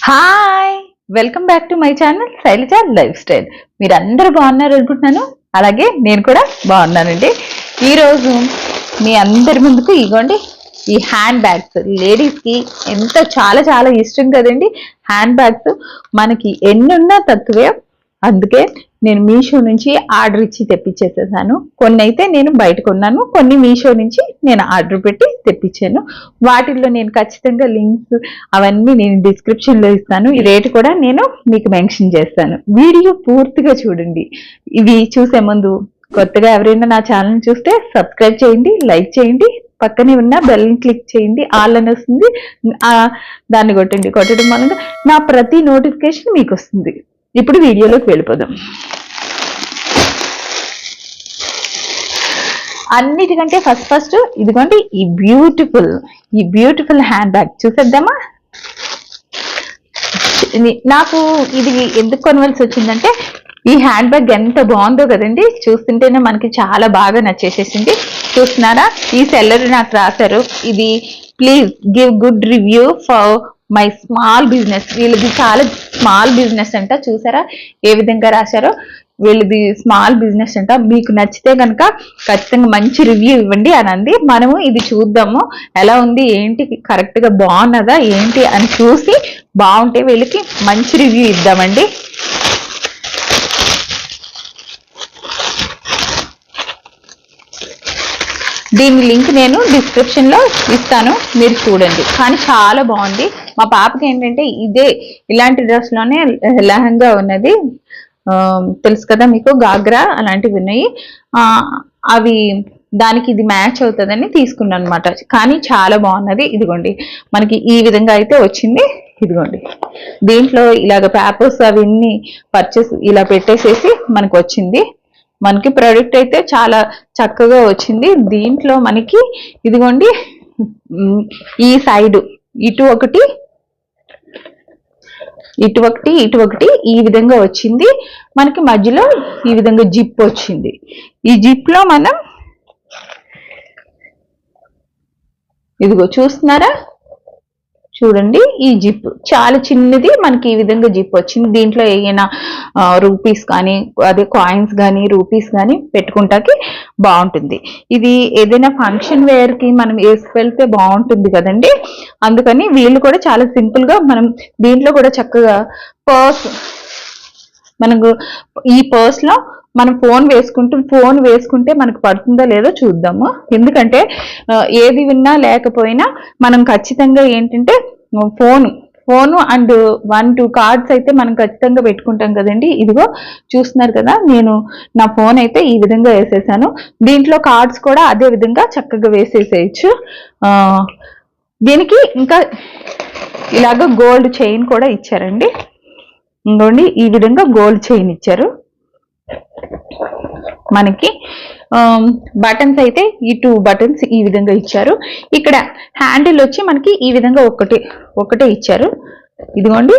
Hi, welcome back to my channel Shailaja lifestyle. మీరందరూ బాగున్నారు అనుకుంటున్నాను. అలాగే నేను కూడా బాగున్నానండి. ఈరోజు మీ అందరి ముందుకు ఇగోండి ఈ హ్యాండ్ బ్యాగ్స్. లేడీస్కి ఎంత చాలా చాలా ఇష్టం కదండి హ్యాండ్ బ్యాగ్స్. మనకి ఎన్నున్నా తక్కువే. అందుకే నేను మీషో నుంచి ఆర్డర్ ఇచ్చి తెప్పించేసేసాను. కొన్ని అయితే నేను బయట కొన్నాను, కొన్ని మీషో నుంచి నేను ఆర్డర్ పెట్టి తెప్పించాను. వాటిల్లో నేను ఖచ్చితంగా లింక్స్ అవన్నీ నేను డిస్క్రిప్షన్లో ఇస్తాను. ఈ రేటు కూడా నేను మీకు మెన్షన్ చేస్తాను. వీడియో పూర్తిగా చూడండి. ఇవి చూసే ముందు కొత్తగా ఎవరైనా నా ఛానల్ చూస్తే సబ్స్క్రైబ్ చేయండి, లైక్ చేయండి, పక్కనే ఉన్న బెల్ క్లిక్ చేయండి, ఆల్ అని వస్తుంది, దాన్ని కొట్టండి. కొట్టడం వల్ల నా ప్రతి నోటిఫికేషన్ మీకు వస్తుంది. ఇప్పుడు వీడియోలోకి వెళ్ళిపోదాం. అన్నిటికంటే ఫస్ట్ ఇదిగోండి ఈ బ్యూటిఫుల్ హ్యాండ్ బ్యాగ్ చూసేద్దామా. నాకు ఇది ఎందుకు కొనవలసి వచ్చిందంటే ఈ హ్యాండ్ బ్యాగ్ ఎంత బాగుందో కదండి. చూస్తుంటేనే మనకి చాలా బాగా నచ్చేసేసింది. చూస్తున్నారా, ఈ సెల్లర్ నాకు రాశారు, ఇది please give good review for my small business. వీళ్ళది చాలా స్మాల్ బిజినెస్ అంట. చూసారా ఏ విధంగా రాశారో. వీళ్ళది స్మాల్ బిజినెస్ అంట. మీకు నచ్చితే కనుక ఖచ్చితంగా మంచి రివ్యూ ఇవ్వండి అని అంది. మనము ఇది చూద్దాము ఎలా ఉంది ఏంటి, కరెక్ట్ గా బాగున్నదా ఏంటి అని చూసి బాగుంటే వీళ్ళకి మంచి రివ్యూ ఇద్దామండి. దీని లింక్ నేను డిస్క్రిప్షన్ లో ఇస్తాను, మీరు చూడండి. కానీ చాలా బాగుంది. మా పాపకి ఏంటంటే ఇలాంటి డ్రెస్ లోనే లెహంగా ఉన్నది, తెలుసు కదా మీకు, గాగ్రా అలాంటివి ఉన్నాయి. అవి దానికి ఇది మ్యాచ్ అవుతుందని తీసుకున్నాను అనమాట. కానీ చాలా బాగున్నది. ఇదిగోండి మనకి ఈ విధంగా అయితే వచ్చింది. ఇదిగోండి దీంట్లో ఇలాగ పేపర్స్ అవన్నీ పర్చేస్ ఇలా పెట్టేసేసి మనకు వచ్చింది. మనకి ప్రోడక్ట్ అయితే చాలా చక్కగా వచ్చింది. దీంట్లో మనకి ఇదిగోండి ఈ సైడ్ ఇటు ఒకటి ఈ విధంగా వచ్చింది. మనకి మధ్యలో ఈ విధంగా జిప్ వచ్చింది. ఈ జిప్ లో మనం ఇదిగో చూస్తున్నారా, చూడండి ఈ జిప్ చాలా చిన్నది. మనకి ఈ విధంగా జిప్ వచ్చింది. దీంట్లో ఏమైనా రూపీస్ కానీ అదే కాయిన్స్ కానీ రూపీస్ కానీ పెట్టుకుంటాకి బాగుంటుంది. ఇది ఏదైనా ఫంక్షన్ వేర్ కి మనం వేసి వెళ్తే బాగుంటుంది కదండి. అందుకని వీళ్ళు కూడా చాలా సింపుల్ గా మనం దీంట్లో కూడా చక్కగా మనకు ఈ పర్స్ లో మనం ఫోన్ వేసుకుంటే మనకు పడుతుందో లేదో చూద్దాము. ఎందుకంటే ఏది విన్నా లేకపోయినా మనం ఖచ్చితంగా ఏంటంటే ఫోను అండ్ 1-2 కార్డ్స్ అయితే మనం ఖచ్చితంగా పెట్టుకుంటాం కదండి. ఇదిగో చూస్తున్నారు కదా, నేను నా ఫోన్ అయితే ఈ విధంగా వేసేసాను. దీంట్లో కార్డ్స్ కూడా అదే విధంగా చక్కగా వేసేసేయచ్చు. దీనికి ఇంకా ఇలాగ గోల్డ్ చైన్ కూడా ఇచ్చారండి. ఇంకోండి ఈ విధంగా గోల్డ్ చైన్ ఇచ్చారు. మనకి బటన్స్ అయితే ఈ 2 బటన్స్ ఈ విధంగా ఇచ్చారు. ఇక్కడ హ్యాండిల్ వచ్చి మనకి ఈ విధంగా ఒకటే ఇచ్చారు. ఇదిగోండి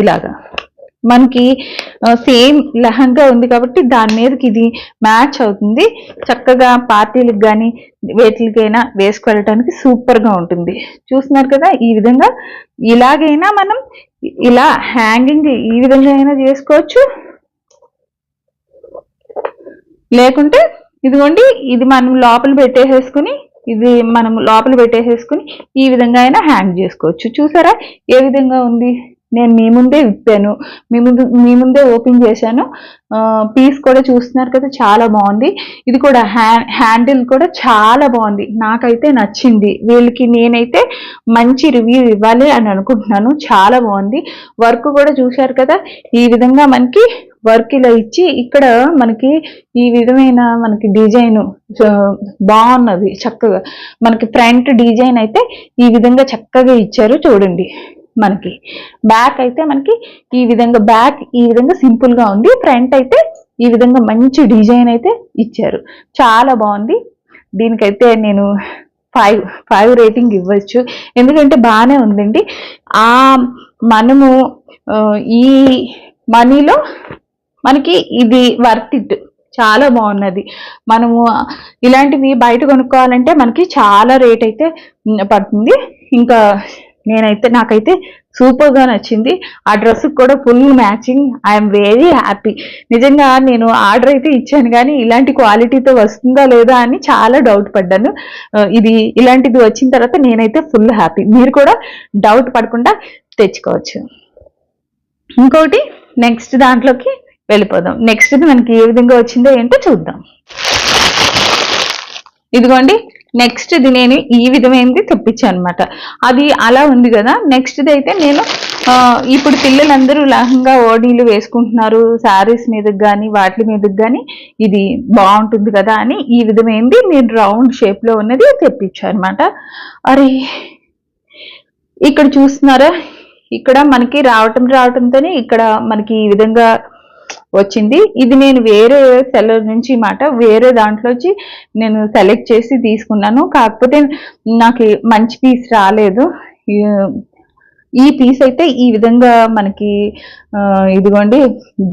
ఇలాగా మనకి సేమ్ లెహంగా ఉంది కాబట్టి దాని మీదకి ఇది మ్యాచ్ అవుతుంది. చక్కగా పార్టీలకు కానీ వేటికైనా వేసుకెళ్ళటానికి సూపర్ గా ఉంటుంది. చూస్తున్నారు కదా, ఈ విధంగా ఇలాగైనా మనం ఇలా హ్యాంగింగ్ ఈ విధంగా అయినా చేసుకోవచ్చు. లేకుంటే ఇదిగోండి ఇది మనం లోపల పెట్టేసేసుకుని ఈ విధంగా అయినా హ్యాంగ్ చేసుకోవచ్చు. చూసారా ఏ విధంగా ఉంది. నేను మీ ముందే విప్పాను, మీ ముందే ఓపెన్ చేశాను. పీస్ కూడా చూస్తున్నారు కదా, చాలా బాగుంది. ఇది కూడా హ్యాండిల్ కూడా చాలా బాగుంది, నాకైతే నచ్చింది. వీళ్ళకి నేనైతే మంచి రివ్యూ ఇవ్వాలి అని అనుకుంటున్నాను. చాలా బాగుంది. వర్క్ కూడా చూశారు కదా, ఈ విధంగా మనకి వర్క్ ఇలా ఇచ్చి ఇక్కడ మనకి ఈ విధమైన మనకి డిజైన్ బాగున్నది. చక్కగా మనకి ఫ్రంట్ డిజైన్ అయితే ఈ విధంగా చక్కగా ఇచ్చారు. చూడండి మనకి బ్యాక్ అయితే మనకి ఈ విధంగా సింపుల్ గా ఉంది. ఫ్రంట్ అయితే ఈ విధంగా మంచి డిజైన్ అయితే ఇచ్చారు. చాలా బాగుంది. దీనికైతే నేను 5 రేటింగ్ ఇవ్వచ్చు. ఎందుకంటే బాగానే ఉందండి. మనము ఈ మనీలో మనకి ఇది వర్త్ ఇట్, చాలా బాగున్నది. మనము ఇలాంటివి బయట కొనుక్కోవాలంటే మనకి చాలా రేట్ అయితే పడుతుంది. ఇంకా నాకైతే సూపర్ గా నచ్చింది. ఆ డ్రెస్ కూడా full matching. I'm very happy. నిజంగా నేను ఆర్డర్ అయితే ఇచ్చాను కానీ ఇలాంటి క్వాలిటీతో వస్తుందా లేదా అని చాలా డౌట్ పడ్డాను. ఇది ఇలాంటిది వచ్చిన తర్వాత నేనైతే ఫుల్ హ్యాపీ. మీరు కూడా డౌట్ పడకుండా తెచ్చుకోవచ్చు. ఇంకోటి నెక్స్ట్ దాంట్లోకి వెళ్ళిపోదాం. నెక్స్ట్ మనకి ఏ విధంగా వచ్చిందో ఏంటో చూద్దాం. ఇదిగోండి, నెక్స్ట్ ఇది నేను ఈ విధమైనది తెప్పించాను అనమాట. అది అలా ఉంది కదా. నెక్స్ట్ అయితే నేను ఇప్పుడు పిల్లలందరూ లహంగా ఓడీలు వేసుకుంటున్నారు, శారీస్ మీదకి కానీ వాటి మీదకి కానీ ఇది బాగుంటుంది కదా అని ఈ విధమైనది నేను రౌండ్ షేప్ లో ఉన్నది తెప్పించాను అనమాట. అరే ఇక్కడ చూస్తున్నారా, ఇక్కడ మనకి రావటంతోనే ఇక్కడ మనకి ఈ విధంగా వచ్చింది. ఇది నేను వేరే సెల్లర్ నుంచి మాట వేరే దాంట్లోంచి నేను సెలెక్ట్ చేసి తీసుకున్నాను. కాకపోతే నాకు మంచి పీస్ రాలేదు. ఈ పీస్ అయితే ఈ విధంగా మనకి ఇదిగోండి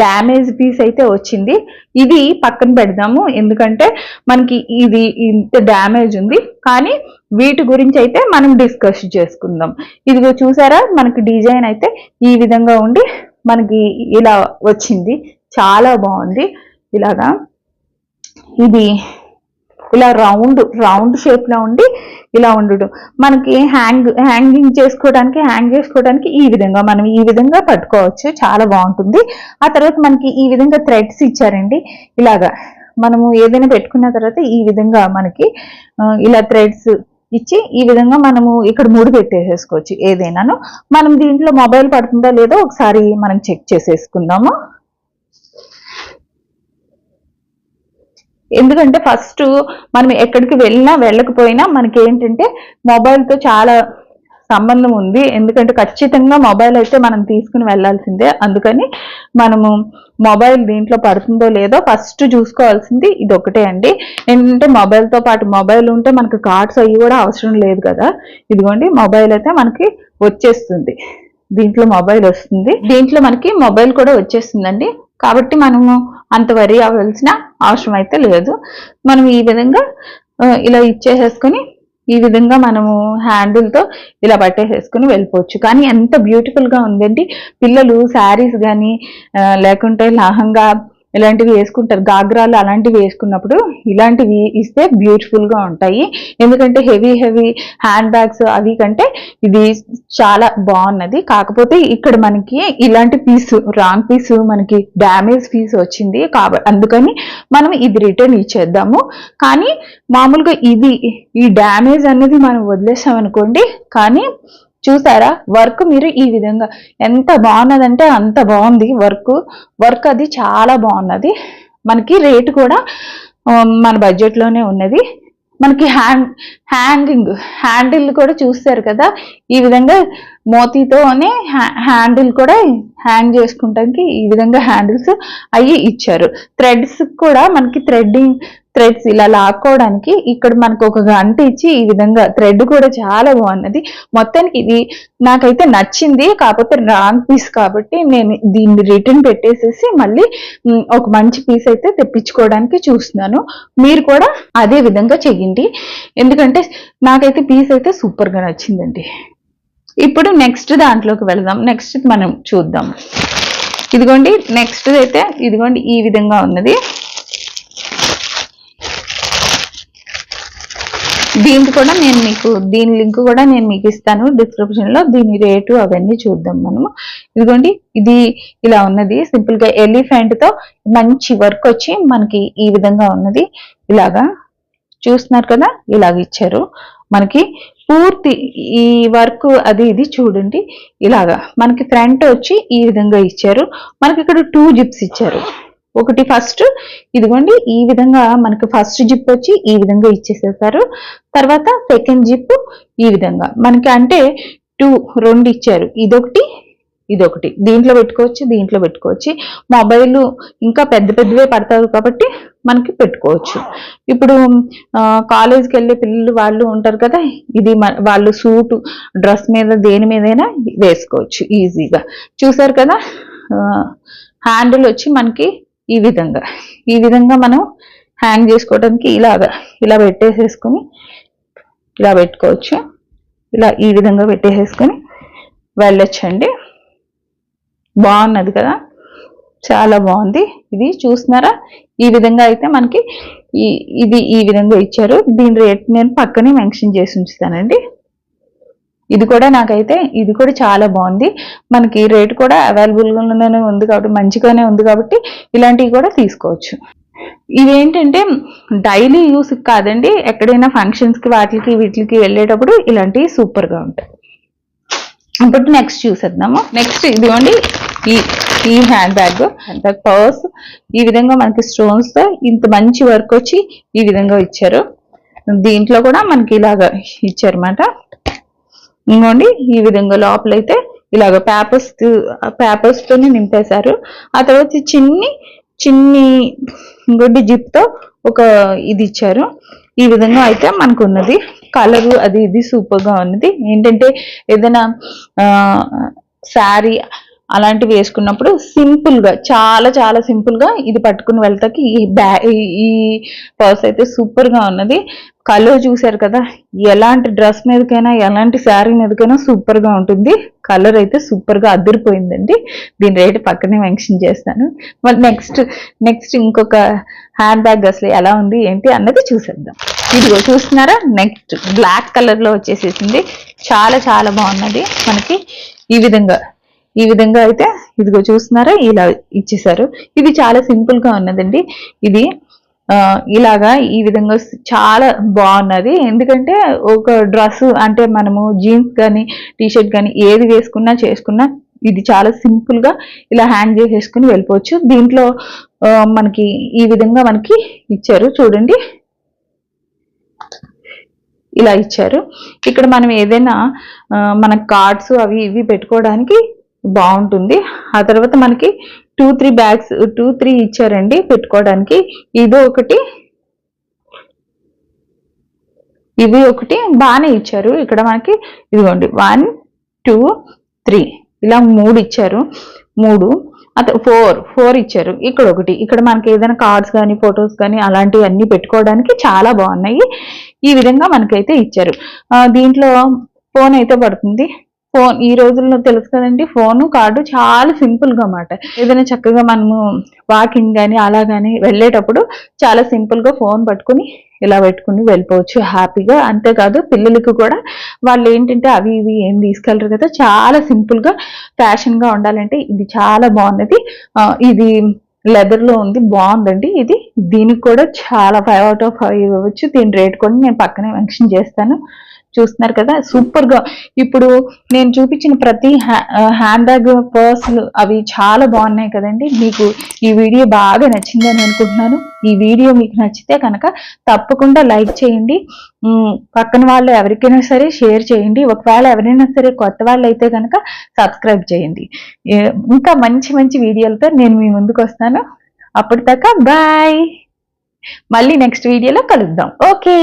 డ్యామేజ్ పీస్ అయితే వచ్చింది. ఇది పక్కన పెడదాము, ఎందుకంటే మనకి ఇది ఇంత డ్యామేజ్ ఉంది. కానీ వీటి గురించి అయితే మనం డిస్కస్ చేసుకుందాం. ఇదిగో చూసారా, మనకి డిజైన్ అయితే ఈ విధంగా ఉండి మనకి ఇలా వచ్చింది. చాలా బాగుంది. ఇలాగా ఇది ఇలా రౌండ్ షేప్ లో ఉండి ఇలా ఉండడం మనకి హ్యాంగ్ చేసుకోవడానికి ఈ విధంగా మనం ఈ విధంగా పట్టుకోవచ్చు. చాలా బాగుంటుంది. ఆ తర్వాత మనకి ఈ విధంగా థ్రెడ్స్ ఇచ్చారండి. ఇలాగా మనము ఏదైనా పెట్టుకున్న తర్వాత ఈ విధంగా మనకి ఇలా థ్రెడ్స్ ఇచ్చి ఈ విధంగా మనము ఇక్కడ ముడి పెట్టేసేసుకోవచ్చు. ఏదైనాను మనం దీంట్లో మొబైల్ పడుతుందా లేదో ఒకసారి మనం చెక్ చేసేసుకుందాము. ఎందుకంటే ఫస్ట్ మనం ఎక్కడికి వెళ్ళినా వెళ్ళకపోయినా మనకి ఏంటంటే మొబైల్తో చాలా సంబంధం ఉంది. ఎందుకంటే ఖచ్చితంగా మొబైల్ అయితే మనం తీసుకుని వెళ్ళాల్సిందే. అందుకని మనము మొబైల్ దీంట్లో పడుతుందో లేదో ఫస్ట్ చూసుకోవాల్సింది ఇది ఒకటే అండి. ఏంటంటే మొబైల్తో పాటు మొబైల్ ఉంటే మనకు కార్డ్స్ అవి కూడా అవసరం లేదు కదా. ఇదిగోండి మొబైల్ అయితే మనకి వచ్చేస్తుంది. దీంట్లో మొబైల్ వస్తుంది. దీంట్లో మనకి మొబైల్ కూడా వచ్చేస్తుందండి. కాబట్టి మనము అంత వరి అవ్వాల్సిన అవసరం అయితే లేదు. మనం ఈ విధంగా ఇలా ఇచ్చేసేసుకొని ఈ విధంగా మనము హ్యాండిల్తో ఇలా పట్టేసేసుకుని వెళ్ళిపోవచ్చు. కానీ ఎంత బ్యూటిఫుల్ గా ఉందండి. పిల్లలు శారీస్ కానీ లేకుంటే లహంగా ఇలాంటివి వేసుకుంటారు, గాగ్రాలు అలాంటివి వేసుకున్నప్పుడు ఇలాంటివి ఇస్తే బ్యూటిఫుల్ గా ఉంటాయి. ఎందుకంటే హెవీ హ్యాండ్ బ్యాగ్స్ అవి కంటే ఇది చాలా బాగున్నది. కాకపోతే ఇక్కడ మనకి ఇలాంటి రాంగ్ పీస్ మనకి డ్యామేజ్ పీస్ వచ్చింది. అందుకని మనం ఇది రిటర్న్ ఇచ్చేద్దాము. కానీ మామూలుగా ఈ డ్యామేజ్ అనేది మనం వదిలేసాం అనుకోండి. కానీ చూసారా వర్క్ మీరు ఈ విధంగా ఎంత బాగున్నదంటే అంత బాగుంది. వర్క్ అది చాలా బాగున్నది. మనకి రేటు కూడా మన బడ్జెట్ లోనే ఉన్నది. మనకి హ్యాండిల్ కూడా చూస్తారు కదా, ఈ విధంగా మోతీతోనే హ్యాండిల్ కూడా హ్యాంగ్ చేసుకుంటానికి ఈ విధంగా హ్యాండిల్స్ అవి ఇచ్చారు. థ్రెడ్స్ కూడా మనకి థ్రెడ్స్ ఇలా లాక్కోవడానికి ఇక్కడ మనకు ఒక గంట ఇచ్చి ఈ విధంగా థ్రెడ్ కూడా చాలా బాగున్నది. మొత్తానికి ఇది నాకైతే నచ్చింది. కాకపోతే రాంగ్ పీస్ కాబట్టి నేను దీన్ని రిటర్న్ పెట్టేసేసి మళ్ళీ ఒక మంచి పీస్ అయితే తెప్పించుకోవడానికి చూస్తున్నాను. మీరు కూడా అదే విధంగా చెయ్యండి. ఎందుకంటే నాకైతే పీస్ అయితే సూపర్ గా నచ్చిందండి. ఇప్పుడు నెక్స్ట్ దాంట్లోకి వెళదాం. నెక్స్ట్ మనం చూద్దాం. ఇదిగోండి నెక్స్ట్ అయితే ఇదిగోండి ఈ విధంగా ఉన్నది. దీనికి కూడా దీని లింక్ కూడా నేను మీకు ఇస్తాను డిస్క్రిప్షన్ లో. దీని రేటు అవన్నీ చూద్దాం మనము. ఇదిగోండి ఇది ఇలా ఉన్నది. సింపుల్ గా ఎలిఫెంట్ తో మంచి వర్క్ వచ్చి మనకి ఈ విధంగా ఉన్నది. ఇలాగా చూస్తున్నారు కదా, ఇలాగ ఇచ్చారు మనకి పూర్తి ఈ వర్క్ అది ఇది చూడండి. ఇలాగా మనకి ఫ్రంట్ వచ్చి ఈ విధంగా ఇచ్చారు. మనకి ఇక్కడ 2 జిప్స్ ఇచ్చారు. ఒకటి ఫస్ట్ ఇదిగోండి ఈ విధంగా మనకి ఫస్ట్ జిప్ వచ్చి ఈ విధంగా ఇచ్చేసేసారు. తర్వాత సెకండ్ జిప్ ఈ విధంగా మనకి అంటే 2 ఇచ్చారు. ఇదొకటి దీంట్లో పెట్టుకోవచ్చు. మొబైల్ ఇంకా పెద్దవే పడతారు కాబట్టి మనకి పెట్టుకోవచ్చు. ఇప్పుడు కాలేజ్కి వెళ్ళే పిల్లలు వాళ్ళు ఉంటారు కదా, ఇది వాళ్ళు సూట్ డ్రెస్ మీద దేని మీదైనా వేసుకోవచ్చు ఈజీగా. చూసారు కదా, హ్యాండిల్ వచ్చి మనకి ఈ విధంగా మనం హ్యాంగ్ చేసుకోవడానికి ఇలా పెట్టేసేసుకొని ఇలా పెట్టుకోవచ్చు. ఇలా ఈ విధంగా పెట్టేసేసుకొని వెళ్ళొచ్చండి. బాగున్నది కదా, చాలా బాగుంది. ఇది చూస్తున్నారా, ఈ విధంగా అయితే మనకి ఇది ఈ విధంగా ఇచ్చారు. దీని రేట్ నేను పక్కనే మెన్షన్ చేసి ఉంచుతానండి. ఇది కూడా నాకైతే ఇది కూడా చాలా బాగుంది. మనకి రేట్ కూడా అవైలబుల్గానే ఉంది కాబట్టి, మంచిగానే ఉంది కాబట్టి ఇలాంటివి కూడా తీసుకోవచ్చు. ఇవేంటంటే డైలీ యూస్ కాదండి, ఎక్కడైనా ఫంక్షన్స్కి వాటికి వీటికి వెళ్ళేటప్పుడు ఇలాంటివి సూపర్గా ఉంటాయి. ఇప్పుడు నెక్స్ట్ చూసేద్దాము. నెక్స్ట్ ఇదిగోండి, ఈ హ్యాండ్ బ్యాగ్ పర్స్ ఈ విధంగా మనకి స్టోన్స్ తో ఇంత మంచి వర్క్ వచ్చి ఈ విధంగా ఇచ్చారు. దీంట్లో కూడా మనకి ఇలాగా ఇచ్చారన్నమాట. ఇంకోండి ఈ విధంగా లోపలైతే ఇలాగ పేపర్స్ తోనే నింపేశారు. ఆ తర్వాత చిన్ని ఇంకోటి జిప్ తో ఒక ఇది ఇచ్చారు. ఈ విధంగా అయితే మనకు ఉన్నది. కలరు అది ఇది సూపర్ గా ఉన్నది. ఏంటంటే ఏదైనా శారీ అలాంటివి వేసుకున్నప్పుడు సింపుల్ గా, చాలా చాలా సింపుల్ గా ఇది పట్టుకుని వెళ్తాకి ఈ పర్స్ అయితే సూపర్ గా ఉన్నది. కలర్ చూసారు కదా, ఎలాంటి డ్రెస్ మీదకైనా ఎలాంటి శారీ మీదకైనా సూపర్ గా ఉంటుంది. కలర్ అయితే సూపర్ గా అదిరిపోయిందండి. దీని రేట్ పక్కనే మెన్షన్ చేస్తాను. మరి నెక్స్ట్ ఇంకొక హ్యాండ్ బ్యాగ్ అసలు ఎలా ఉంది ఏంటి అన్నది చూసేద్దాం. ఇదిగో చూస్తున్నారా, నెక్స్ట్ బ్లాక్ కలర్ లో వచ్చేసేసింది. చాలా చాలా బాగున్నది. మనకి ఈ విధంగా అయితే ఇదిగో చూస్తున్నారా, ఇలా ఇచ్చేసారు. ఇది చాలా సింపుల్ గా ఉన్నదండి. ఇది ఇలాగా ఈ విధంగా చాలా బాగున్నది. ఎందుకంటే ఒక డ్రెస్ అంటే మనము జీన్స్ కానీ టీషర్ట్ కానీ ఏది వేసుకున్నా చేసుకున్నా ఇది చాలా సింపుల్ గా ఇలా హ్యాంగ్ చేసేసుకుని వెళ్ళిపోవచ్చు. దీంట్లో మనకి ఈ విధంగా మనకి ఇచ్చారు చూడండి, ఇలా ఇచ్చారు. ఇక్కడ మనం ఏదైనా మన కార్డ్స్ అవి ఇవి పెట్టుకోవడానికి బాగుంటుంది. ఆ తర్వాత మనకి 2-3 ఇచ్చారండి పెట్టుకోవడానికి. ఇవి ఒకటి బాగానే ఇచ్చారు. ఇక్కడ మనకి ఇదిగోండి 1, 2, 3 ఇలా 3 ఇచ్చారు. 3 4 ఇచ్చారు. ఇక్కడ ఒకటి, ఇక్కడ మనకి ఏదైనా కార్డ్స్ కానీ ఫొటోస్ కానీ అలాంటివి అన్ని పెట్టుకోవడానికి చాలా బాగున్నాయి. ఈ విధంగా మనకైతే ఇచ్చారు. దీంట్లో ఫోన్ అయితే పడుతుంది. ఫోన్ ఈ రోజుల్లో తెలుసు కదండి, ఫోను కార్డు చాలా సింపుల్ గా మాట. ఏదైనా చక్కగా మనము వాకింగ్ కానీ అలా కానీ వెళ్ళేటప్పుడు చాలా సింపుల్ గా ఫోన్ పట్టుకుని ఇలా పెట్టుకుని వెళ్ళిపోవచ్చు హ్యాపీగా. అంతేకాదు పిల్లలకి కూడా వాళ్ళు ఏంటంటే అవి ఇవి ఏం తీసుకెళ్ళరు కదా, చాలా సింపుల్ గా ఫ్యాషన్ గా ఉండాలంటే ఇది చాలా బాగున్నది. ఇది లెదర్ లో ఉంది, బాగుందండి. దీనికి కూడా చాలా 5 out of 5 ఇవ్వచ్చు. దీని రేట్ కూడా నేను పక్కనే మెన్షన్ చేస్తాను. చూస్తున్నారు కదా, సూపర్ గా. ఇప్పుడు నేను చూపించిన ప్రతి హ్యాండ్ బ్యాగ్ పర్సులు అవి చాలా బాగున్నాయి కదండి. మీకు ఈ వీడియో బాగా నచ్చిందని అనుకుంటున్నాను. ఈ వీడియో మీకు నచ్చితే కనుక తప్పకుండా లైక్ చేయండి. పక్కన వాళ్ళు ఎవరికైనా సరే షేర్ చేయండి. ఒకవేళ ఎవరైనా సరే కొత్త వాళ్ళు అయితే కనుక సబ్స్క్రైబ్ చేయండి. ఇంకా మంచి మంచి వీడియోలతో నేను మీ ముందుకు వస్తాను. అప్పటిదాకా బాయ్. మళ్ళీ నెక్స్ట్ వీడియోలో కలుద్దాం. ఓకే.